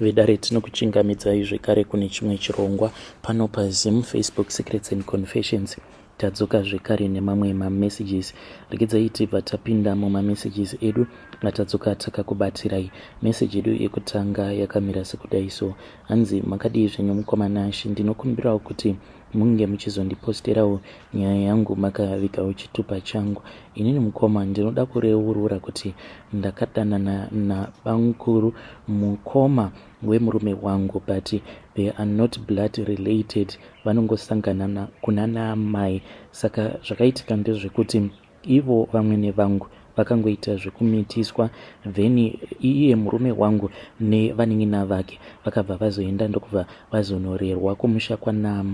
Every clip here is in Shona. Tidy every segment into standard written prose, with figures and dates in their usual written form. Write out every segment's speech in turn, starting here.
vedare tinokuchingamidzai zvekare kune chimwe chirongwa pano paZim Facebook Secrets and Confessions. Tadzoka zvekare nemamwe mamessages. Regedzai tibva tapinda mumamessages edu atadzoka takakubatirai. Message edu yekutanga yakamira sekudai so. Hanzi makadii zvenyu mukomana Shi, ndinokumbirawo kuti munge muchizondiposterawo nyaya yangu makavigawo chitupa changu. Inini mukoma ndinoda kureurura kuti ndakadanana nabamukuru mukoma wemurume wangu, but they are not blood related, vanongosangana kunana amai. Saka zvakaitika ndezvekuti ivo vamwene vangu vakangoita zvekumitiswa, then iye murume wangu nevaning'ina vake vakabva vazoenda ndokubva vazonorerwa kumusha kwana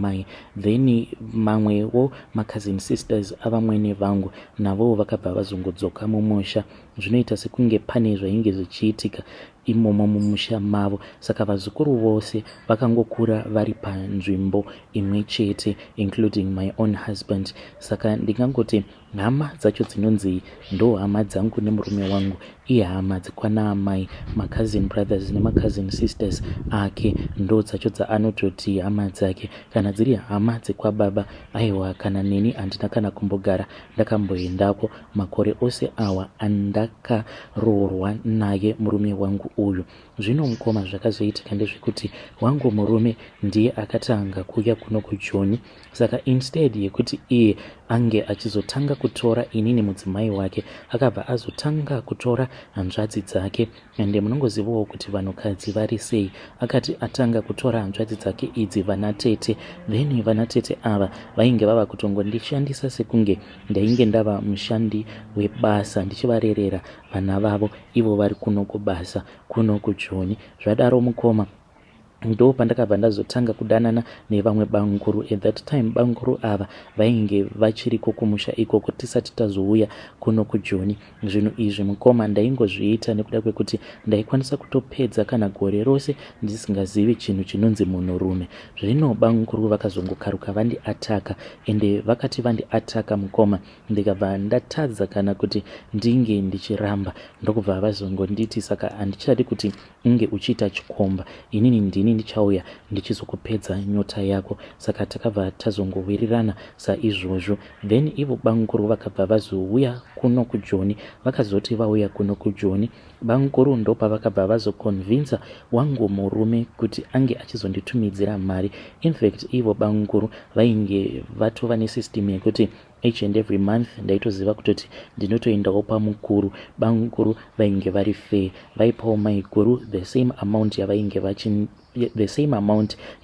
then mamwewo macousin sisters avamwene vangu navo vakabva vazongodzoka mumusha. Zvinoita sekunge pane zvainge zvichiitika imomo mumusha mavo. Saka vazukuru vose vakangokura vari panzvimbo imwe chete, including my own husband. Saka ndingangoti hama dzacho dzinonzi ndo hama dzangu nemurume wangu, iye hama dzekwana amai, macousin brothers nemacousin sisters ake ndo dzacho dzaanototi hama dzake. Kana dziri hama dzekwababa, aiwa, kana neni handina kana kumbogara ndakamboendapo makore ose awa andakaroorwa naye murume wangu uyu. Zvino mukoma zvakazoitika ndezvekuti wangu murume ndiye akatanga kuuya kuno kuJoni. Saka instead yekuti iye ange achizotanga kutora inini mudzimai wake, akabva azotanga kutora hanzvadzi dzake. Ende munongozivawo kuti vanhukadzi vari sei. Akati atanga kutora hanzvadzi dzake idzi vanatete, then vanatete ava vainge vava kutongondishandisa sekunge ndainge ndava mushandi webasa ndichivarerera vana vavo, ivo vari kuno kubasa kuno kuJoni. Zvadaro mukoma ndo pandakabva ndazotanga kudanana nevamwe banguru. At that time banguru ava vainge vachiriko kumusha ikoko tisati tazouya kuno kuJoni. Zvinhu izvi mukoma ndaingozviita nekuda kwekuti ndaikwanisa kutopedza kana gore rose ndisingazivi chinhu chinonzi munhurume. Zvino banguru vakazongokaruka vandiataka, ende vakati vandiataka mukoma ndikabva ndatadza kana kuti ndinge ndichiramba, ndokubva vazongonditi saka handichadi kuti unge uchiita chikomba, inini ndini ndichauya ndichizokupedza nyota yako. Saka takabva tazongowirirana saizvozvo. Then ivo banguru vakabva vazouya kuno kuJoni. Vakazoti vauya kuno kuJoni, banguru ndo pavakabva vazokonvinza wangu murume kuti ange achizonditumidzira mari. In fact ivo banguru vainge vatova nesystem yekuti each and every month ndaitoziva kutoti ndinotoendawo pamukuru. Banguru vainge vari fair, vaipawo maiguru the same amount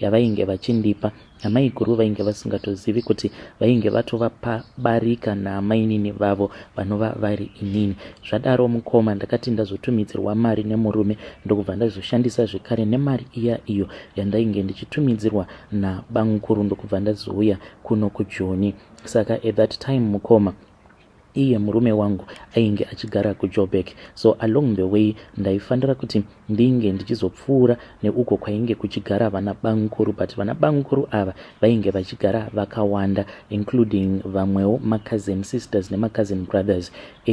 yavainge vachindipa. Amaiguru vainge vasingatozivi kuti vainge vatovabarika namainini vavo vanova vari inini. Zvadaro mukoma ndakati ndazotumidzirwa mari nemurume, ndokubva ndazoshandisa zvekare nemari iya iyo yandainge ndichitumidzirwa nabanguru, ndokubva ndazouya kuno kuJoni. Saka at that time mukoma iye murume wangu ainge achigara kuJoburg. So along the way ndaifanira kuti ndinge ndichizopfuura neuko kwainge kuchigara vana banguru, but vana banguru ava vainge vachigara vakawanda, including vamwewo macousin sisters nemacousin brothers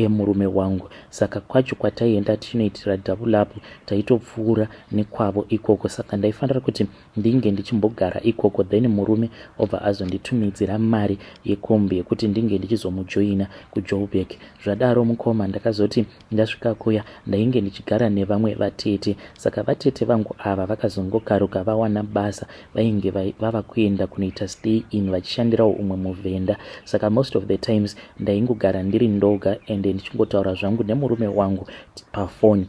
murume wangu. Saka kwacho kwataienda tichinoitira double up, taitopfuura nekwavo ikoko. Saka ndaifanira kuti ndinge ndichimbogara ikoko, then murume obva azonditumidzira mari yekombi yekuti ndinge ndichizomujoina kuJoburg. Zvadaro mukoma ndakazoti ndasvika kuya ndainge ndichigara nevamwe vatete. Saka vatete vangu ava vakazongokaruka vawana basa, vainge vava kuenda kunoita stay in vachishandirawo umwe muvhenda. Saka most of the times ndaingogara ndiri ndoga ende ndichingotaura zvangu nemurume wangu pafoni.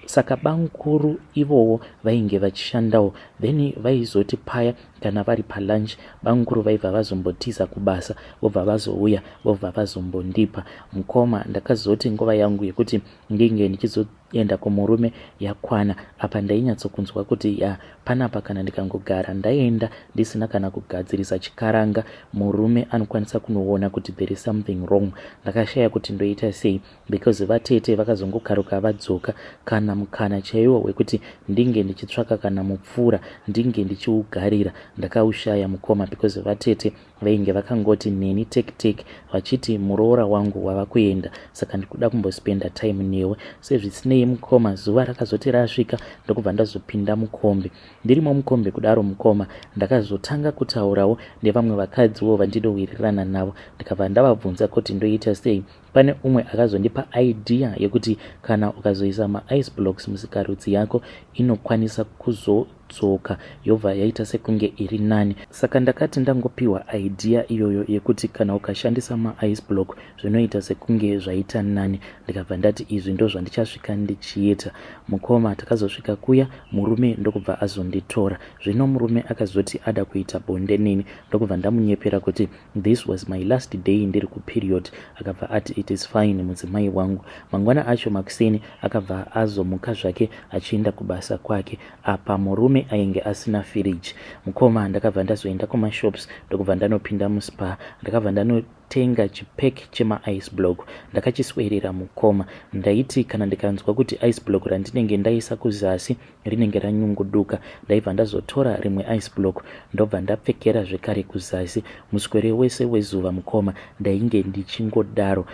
Saka banguru ivowo vainge vachishandawo, then vaizoti paya kana vari palunch banguru vaibva vazombotiza kubasa, vobva vazouya vobva vazombondipa. Mukoma ndakazoti nguva yangu yekuti ndinge ndichizoenda kumurume yakwana. Apa ndainyatsokunzwa kuti panapa kana ndikangogara ndaenda ndisina kana kugadzirisa chikaranga, murume anokwanisa kunoona kuti there is something wrong. Ndakashaya kuti ndoita sei, because vatete vakazongokaruka vadzoka. Kana mukana chaiwo wekuti ndinge ndichitsvaka kana mupfura ndinge ndichiugarira ndakaushaya mukoma, because vatete vainge vakangoti neni take vachiti muroora wangu wava kuenda, saka ndikuda kumbospenda time newe. Sezvisinei mukoma zuva rakazoti rasvika ndokubva ndazopinda mukombe. Ndirimo mukombe kudaro mukoma ndakazotanga kutaurawo nevamwe vakadziwo vandinowirirana navo. Ndikabva ndavabvunza kuti ndoita sei. Pane umwe akazondipa idea yekuti kana ukazoisa ma-ice blocks musikarudzi yako inokwanisa kuzodzoka yobva yaita sekunge iri nani. Saka ndakati ndangopiwa idea iyoyo yekuti kana ukashandisa ma-ice block zvinoita sekunge zvaita nani. Ndikabva ndati izvi ndo zvandichasvika ndichiita. Mukoma takazosvika kuya, murume ndokubva azonditora. Zvino murume akazoti ada kuita bonde neni. Ndokubva ndamunyepera kuti this was my last day ndiri kuperiod. Akabva ati it is fine mudzimai wangu. Mangwana acho makuseni akabva azomuka zvake achienda kubasa kwake. Apa murume ainge asina fridge. Mukoma ndakabva ndazoenda kumashops ndokubva ndanopinda muspa. Ndakabva ndanotenga chipeki chema-ice block ndakachiswerera mukoma. Ndaiti kana ndikanzwa kuti ice block randinenge ndaisa kuzasi rinenge ranyunguduka, ndaibva ndazotora rimwe ice block ndobva ndapfekera zvekare kuzasi. Muswere wese wezuva mukoma ndainge ndichingodaro.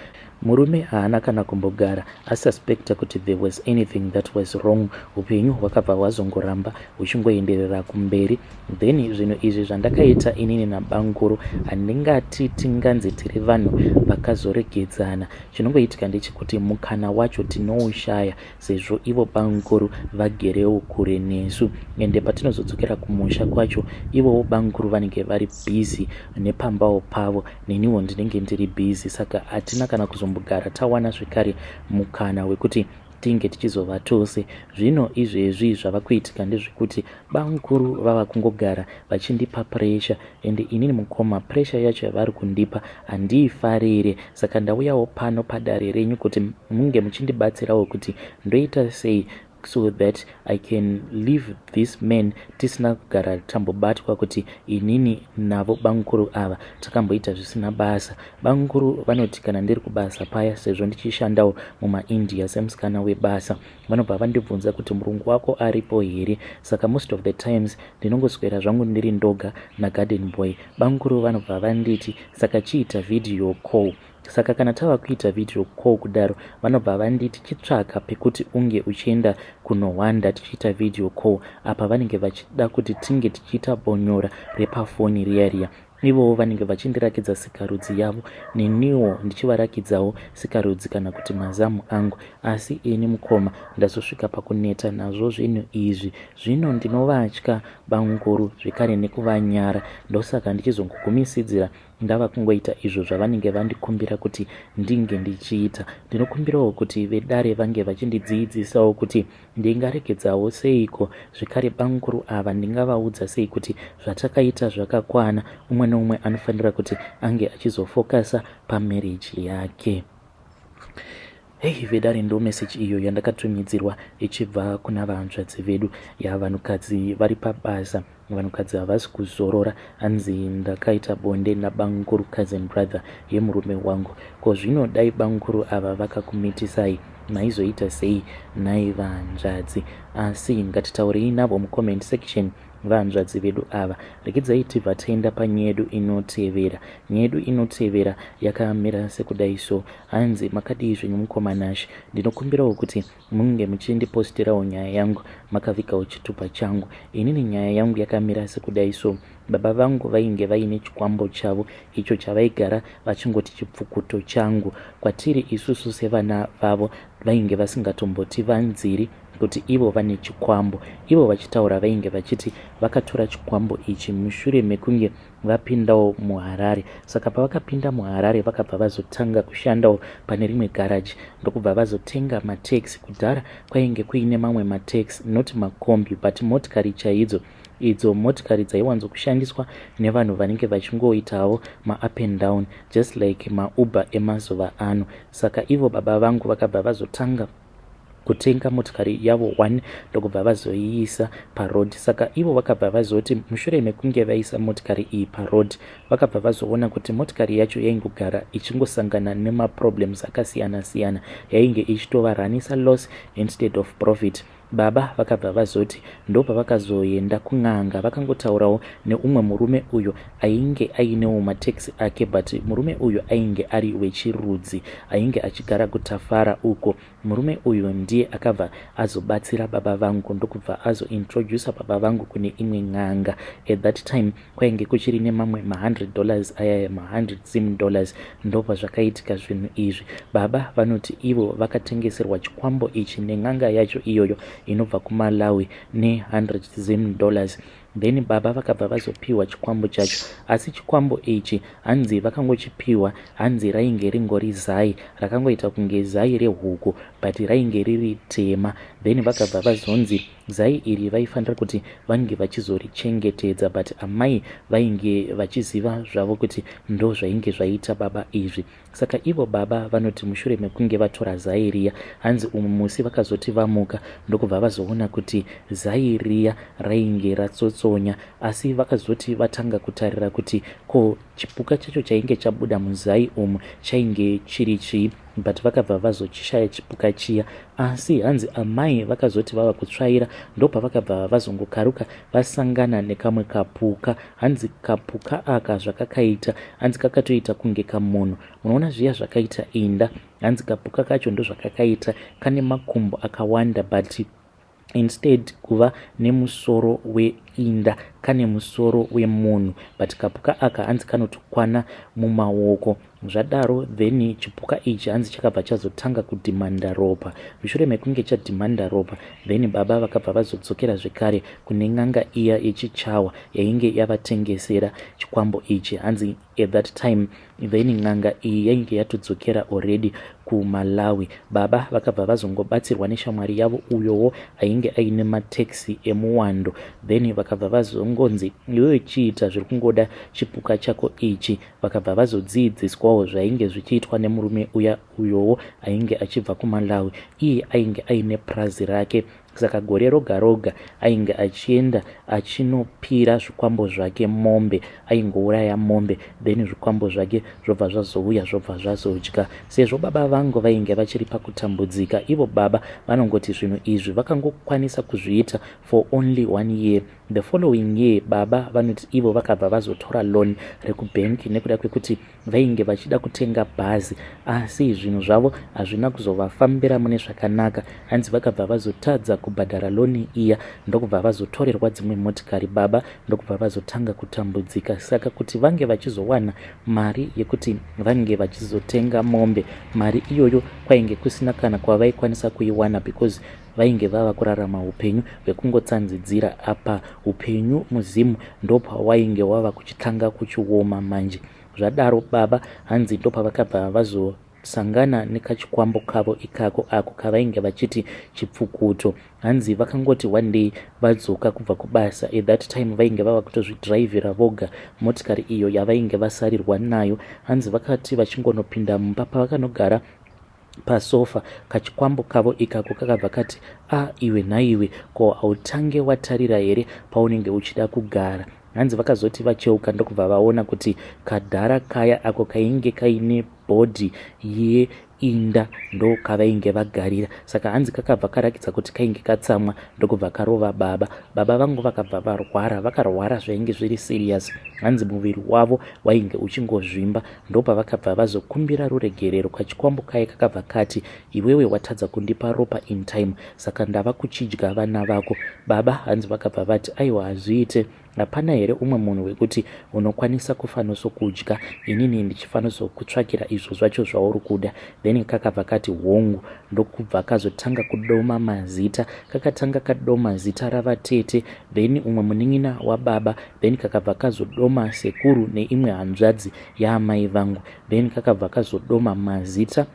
Murume haana kana kumbogara asuspecta kuti there was anything that was wrong. Upenyu hwakabva hwazongoramba huchingoenderera kumberi. Then zvinhu izvi zvandakaita inini nabanguru handingati tinganzi tiri vanhu vakazoregedzana. Chinongoitika ndechekuti mukana wacho tinoushaya sezvo ivo banguru vagerewo kure nesu. Ende patinozodzokera kumusha kwacho ivowo banguru vanenge vari busy nepambawo pavo, neniwo ndinenge ndiri busy. Saka hatina kana kuzombogara tawana zvekare mukana wekuti tinge tichizova tose. Zvino izvezvi zvava kuitika ndezvekuti banguru vava kungogara vachindipa pressure, ende inini mukoma pressure yacho yavari kundipa handiifarire. Saka ndauyawo pano padare renyu kuti munge muchindibatsirawo kuti ndoita sei so that I can leave this man tisina kugara tambobatwa kuti inini navo banguru ava takamboita zvisina basa. Banguru vanoti kana ndiri kubasa paya sezvo ndichishandawo mumaIndia semusikana webasa, vanobva vandibvunza kuti murungu wako aripo here. Saka most of the times ndinongoswera zvangu ndiri ndoga nagarden boy. Banguru vanobva vanditi saka chiita video call. Saka kana tava kuita video call kudaro vanobva vanditi chitsvaka pekuti unge uchienda kunowanda tichiita video call. Apa vanenge vachida kuti tinge tichiita bonyora repafoni riya. Ivowo vanenge vachindirakidza sikarudzi yavo, neniwo ndichivarakidzawo sikarudzi kana kuti mazamu angu. Asi ini mukoma ndazosvika pakuneta nazvo zvinhu izvi. Zvino ndinovatya banguru zvekare nekuvanyara. Ndosaka ndichizongogumisidzira ndava kungoita izvo zvavanenge vandikumbira kuti ndinge ndichiita. Ndinokumbirawo kuti vedare vange vachindidzidzisawo kuti ndingaregedzawo seiko. Zvekare banguru ava ndingavaudza sei kuti zvatakaita zvakakwana. Umwe neumwe anofanira kuti ange achizofokasa pamarriage yake. Hey vedare, ndo message iyo yandakatumidzirwa ichibva kuna vanzvadzi vedu vanhukadzi vari pabasa. Vanhukadzi havasi kuzorora. Hanzi ndakaita bonde nabanguru cousin brother yemurume wangu. Ko zvino dai banguru ava vakakumitisai maizoita sei nai vanzvadzi? Asi ngatitaurei navo mucomment section vanzvadzi vedu ava. Regai tibva taenda panyedu inotevera. Nyedu inotevera yakamira sekudai so. Hanzi makadii zvenyu mukomanashi? Ndinokumbirawo kuti munge muchindipostirawo nyaya yangu makavikawo chitupa changu. Inini nyaya yangu yakamira sekudai so. Baba vangu vainge vaine chikwambo chavo icho chavaigara vachingoti chipfukuto changu. Kwatiri isusu sevana vavo vainge vasingatomboti vanziri kuti ivo vane chikwambo. Ivo vachitaura vainge vachiti vakatora chikwambo ichi mushure mekunge vapindawo muHarare. Saka pavakapinda muHarare vakabva vazotanga kushandawo pane rimwe garage ndokubva vazotenga mataxi. Kudhara kwainge kuine mamwe mataxi, not makombi but motikari chaidzo. Idzo motikari dzaiwanzo kushandiswa nevanhu vanenge vachingoitawo ma-up and down just like ma-Uber emazuva ano. Saka ivo baba vangu vakabva vazotanga kutenga motikari yavo 1 ndokubva vazoiisa parod. Saka ivo vakabva vazoti mushure mekunge vaisa motikari iyi parod vakabva vazoona kuti motikari yacho yaingogara ichingosangana nemaproblems akasiyana siyana. Yainge ichitovaranisa loss instead of profit. baba vakabva vazoti ndopa vakazoenda kun'anga vakangotaurawo neumwe murume uyo ainge ainewo mataxi ake, but murume uyu ainge ari wechirudzi, ainge achigara kutafara uko. Murume uyu ndiye akabva azobatsira baba vangu ndokubva azointrodusa baba vangu kune imwe n'anga. At that time kwainge kuchiri nemamwe $100 aya $100 ndopa zvakaitika zvinhu izvi. Baba vanoti ivo vakatengeserwa chikwambo ichi nen'anga yacho iyoyo inobva kuMalawi ne$100. Then baba vakabva vazopiwa chikwambo chacho, asi chikwambo ichi hanzi vakangochipiwa, hanzi rainge ringori zai, rakangoita kunge zai rehuku but rainge riri tema. Then vakabva vazonzi zai iri vaifanira kuti vange vachizorichengetedza, but amai vainge vachiziva zvavo kuti ndo zvainge zvaita baba izvi. Saka ivo baba vanoti mushure mekunge vatora zai riya, hanzi umwe musi vakazoti vamuka ndokubva vazoona kuti zai riya rainge ratsotsonya, asi vakazoti vatanga kutarira kuti ko chipuka chacho chainge chabuda muzai umu chainge chiri chii, but vakabva vazochishaya chipuka chiya. Asi hanzi amai vakazoti vava kutsvaira ndopa vakabva vazongokaruka vasangana nekamwe kapuka. Hanzi kapuka aka zvakakaita, hanzi kakatoita kunge kamunhu, unoona zviya zvakaita inda. Hanzi kapuka kacho ndo zvakakaita kane makumbo akawanda, but instead kuva nemusoro weinda kane musoro wemunhu, but kapuka aka hanzi kanotokwana mumaoko. Zvadaro then chipuka ichi hanzi chakabva chazotanga kudhimanda ropa. Mushure mekunge chadhimanda ropa, then baba vakabva vazodzokera zvekare kune n'anga iya yechichawa yainge yavatengesera chikwambo ichi. Hanzi at that time then n'anga iyi yainge yatodzokera already kuMalawi. Baba vakabva vazongobatsirwa neshamwari yavo uyowo ainge aine mataxi emuwando. Then vakabva vazongonzi iwewe chiita zviri kungoda chipuka chako ichi. Vakabva vazodzidziswawo zvainge zvichiitwa nemurume uyowo ainge achibva kuMalawi. Iye ainge aine prazi rake, saka gore roga roga ainge achienda achinopira zvikwambo zvake mombe, aingouraya mombe, then zvikwambo zvake zvobva zvazouya zvobva zvazodya. Sezvo baba vangu vainge vachiri pakutambudzika, ivo baba vanongoti zvinhu izvi vakangokwanisa kuzviita for only 1 year. The following year baba vanoti ivo vakabva vazotora loan rekubenki nekuda kwekuti vainge vachida kutenga bhazi, asi zvinhu zvavo hazvina kuzovafambira mune zvakanaka. Hanzi vakabva vazotadza kubhadhara loni iya ndokubva vazotorerwa dzimwe motikari baba, ndokubva vazotanga kutambudzika. Saka kuti vange vachizowana mari yekuti vange vachizotenga mombe, mari iyoyo kwainge kusina kana kwavaikwanisa kuiwana because vainge vava kurarama upenyu hwekungotsanzidzira apa. Upenyu muzimu ndopa wainge wava kuchitanga kuchioma manje. Zvadaro baba hanzi ndopa vakabva vazosangana nekachikwambo kavo ikako ako kavainge vachiti Chipfukuto. Hanzi vakangoti one day vadzoka kubva kubasa, at that time vainge vava kutozvidhiraivhira voga motikari iyo yavainge vasarirwa nayo. Hanzi vakati vachingonopinda mumba pavakanogara pasofa, kachikwambo kavo ikako kakabva kati iwe naiwe, ko hautange watarira here paunenge uchida kugara. Hanzi vakazoti vacheuka ndokubva vaona kuti kadhara kaya ako kainge kaine bhodhi yeinda ndo kavainge vagarira. Saka hanzi kakabva karakidza kuti kainge katsamwa ndokubva karova baba. Baba vangu vakabva varwara, vakarwara zvainge zviri serious. Hanzi muviri wavo wainge uchingozvimba, ndopa vakabva vazokumbira ruregerero. Kachikwambo kaya kakabva kati iwewe watadza kundipa ropa in time, saka ndava kuchidya vana vako. Baba hanzi vakabva vati aiwa hazviite, hapana here umwe munhu wekuti unokwanisa kufanoso kudya, inini ndichifanoso kutsvakira izvo zvacho zvauri kuda. Then kakabva kati hongu, ndokubva kazotanga kudoma mazita. Kakatanga kadoma zita ravatete, then umwe munin'ina wababa, then kakabva kazodoma sekuru neimwe hanzvadzi yaamai vangu, then kakabva kazodoma mazita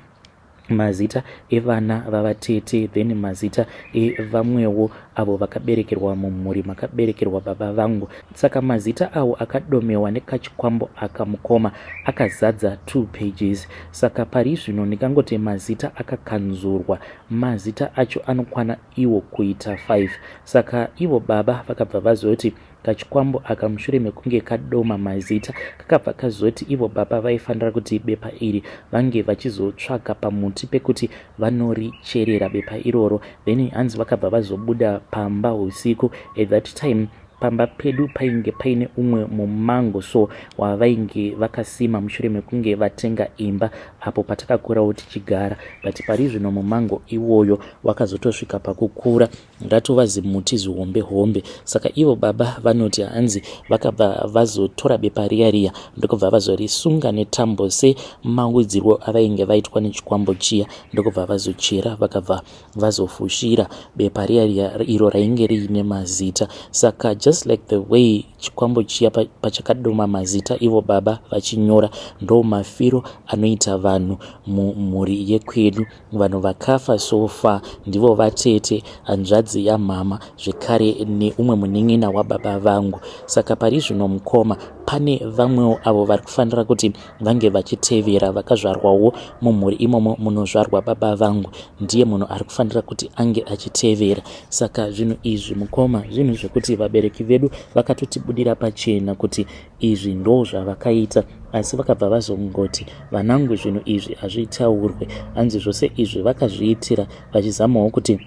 evana vavatete, then mazita evamwewo avo vakaberekerwa mumhuri makaberekerwa baba vangu. Saka mazita awo akadomewa nekachikwambo akamukoma akazadza 2 pages. Saka pari zvino ndingangoti mazita akakanzurwa, mazita acho anokwana iwo kuita 5. Saka ivo baba vakabva vazoti kachikwambo aka mushure mekunge kadoma mazita kakabva kazoti ivo baba vaifanira kuti bepa iri vange vachizotsvaga pamuti pekuti vanoricherera bepa iroro. Then hanzi vakabva vazobuda pamba usiku. At that time pamba pedu painge paine umwe mumango so wavainge vakasima mushure mekunge vatenga imba apo patakakurawo tichigara, but pari zvino mumango iwoyo wakazotosvika pakukura ngatova zimuti zihombe hombe. Saka ivo baba vanoti hanzi vakabva vazotora bepa riya ndokubva vazorisunga netambo semaudzirwo avainge vaitwa nechikwambo chiya, ndokubva vazochera vakabva vazofushira bepa riya iro rainge riine mazita. Saka just like the way chikwambo chiya pachakadoma mazita ivo baba vachinyora, ndo mafiro anoita vanhu mumhuri yekwedu. Vanhu vakafa sofa ndivo vatete, hanzvadzi yamama, zvekare neumwe munin'ina wababa vangu. Saka pari zvino mukoma pane vamwewo avo vari kufanira kuti vange vachitevera, vakazvarwawo mumhuri imomo munozvarwa baba vangu, ndiye munhu ari kufanira kuti ange achitevera. Saka zvinhu izvi mukoma zvinhu zvekuti vabereki vedu vakatotibudira pachena kuti izvi ndo zvavakaita, asi vakabva vazongoti vanangu zvinhu izvi hazvitaurwe. Hanzi zvose izvi vakazviitira vachizamawo kuti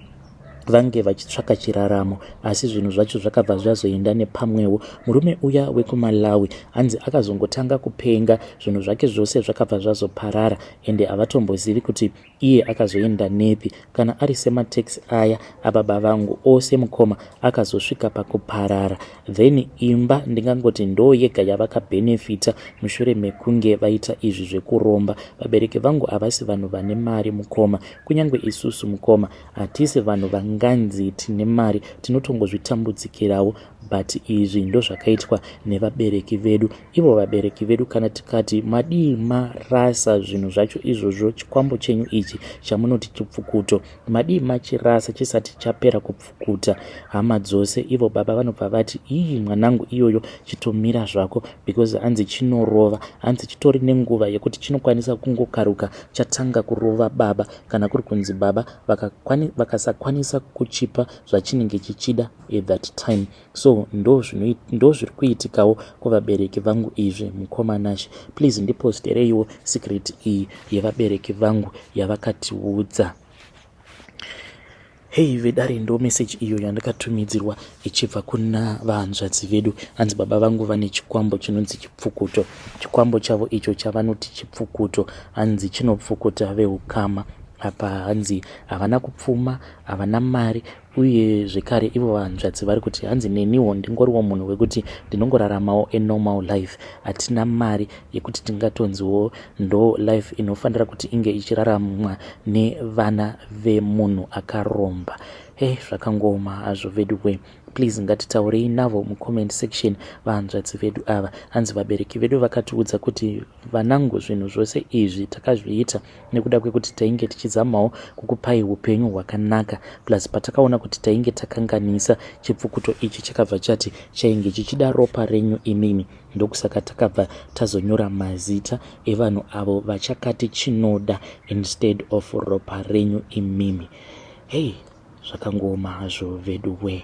vange vachitsvaka chiraramo, asi zvinhu zvacho zvakabva zvazoenda nepamwewo. Murume uya wekumalawi hanzi akazongotanga kupenga, zvinhu zvake zvose zvakabva zvazoparara ende havatombozivi kuti iye akazoenda nepi. Kana ari semateksi aya ababa vangu ose mukoma akazosvika pakuparara. Then imba ndingangoti ndo yega yavakabhenefita mushure mekunge vaita izvi zvekuromba. Vabereki vangu havasi vanhu vane mari mukoma, kunyange isusu mukoma hatisi vanhu vanganzi tine mari, tinotongozvitambudzikirawo, but izvi ndo zvakaitwa nevabereki vedu. Ivo vabereki vedu kana tikati madii marasa zvinhu zvacho izvozvo, chikwambo chenyu ichi chamunoti chipfukuto, madii machirasa chisati chapera kupfukuta, hama dzose ivo baba vanobva vati ii mwanangu iyoyo chitomira zvako, because hanzi chinorova, hanzi chitori nenguva yekuti chinokwanisa kungokaruka chatanga kurova baba, kana kuri kunzi baba vakasakwanisa kuchipa zvachinenge chichida at that time. So ndo zviri kuitikawo kuvabereki vangu izvi mukoma nashe. Please ndipostereiwo secret iyi yevabereki vangu yavakatiudza. Hei vedare, ndo message iyo yandakatumidzirwa ichibva kuna vahanzvadzi vedu. Hanzi baba vangu vane chikwambo chinonzi chipfukuto. Chikwambo chavo icho chavanoti chipfukuto hanzi chinopfukuta veukama. Apa hanzi havana kupfuma, havana mari, uye zvekare ivo vahanzvadzi vari kuti hanzi neniwo ndingoriwo munhu wekuti ndinongoraramawo normal life, hatina mari yekuti tingatonziwo ndo life inofanira kuti inge ichiraramwa nevana vemunhu akaromba. Zvakangoma hazvo vedu we. Please ngatitaurei navo mucomment section vahanzvadzi vedu ava. Hanzi vabereki vedu vakatiudza kuti vanangu zvinhu zvose izvi takazviita nekuda kwekuti tainge tichizamawo kukupai upenyu hwakanaka, plus patakaona kuti tainge takanganisa chipfukuto ichi chakabva chati chainge chichida ropa renyu imimi, ndokusaka takabva tazonyora mazita evanhu avo vachakati chinoda instead of ropa renyu imimi. Zvakangoma hazvo vedu we.